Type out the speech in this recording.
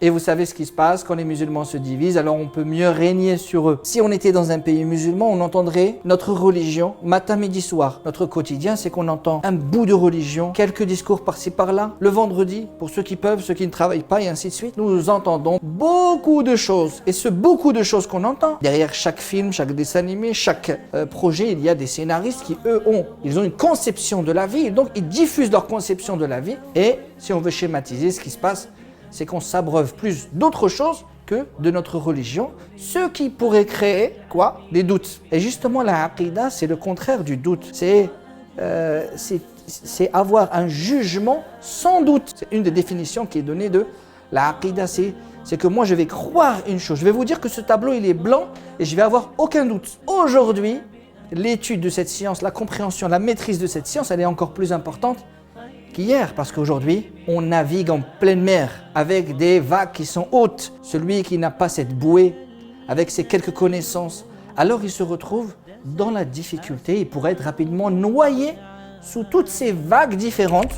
Et vous savez ce qui se passe quand les musulmans se divisent, alors on peut mieux régner sur eux. Si on était dans un pays musulman, on entendrait notre religion matin, midi, soir. Notre quotidien, c'est qu'on entend un bout de religion, quelques discours par-ci, par-là. Le vendredi, pour ceux qui peuvent, ceux qui ne travaillent pas, et ainsi de suite. Nous entendons beaucoup de choses. Et ce beaucoup de choses qu'on entend, derrière chaque film, chaque dessin animé, chaque projet, il y a des scénaristes qui, eux, ils ont une conception de la vie. Donc, ils diffusent leur conception de la vie. Et si on veut schématiser, ce qui se passe, c'est qu'on s'abreuve plus d'autres choses que de notre religion, ce qui pourrait créer, quoi? Des doutes. Et justement, la aqidah, c'est le contraire du doute. C'est avoir un jugement sans doute. C'est une des définitions qui est donnée de la aqidah, c'est que moi, je vais croire une chose. Je vais vous dire que ce tableau, il est blanc et je vais avoir aucun doute. Aujourd'hui, l'étude de cette science, la compréhension, la maîtrise de cette science, elle est encore plus importante qu'hier, parce qu'aujourd'hui, on navigue en pleine mer avec des vagues qui sont hautes. Celui qui n'a pas cette bouée, avec ses quelques connaissances, alors il se retrouve dans la difficulté, il pourrait être rapidement noyé sous toutes ces vagues différentes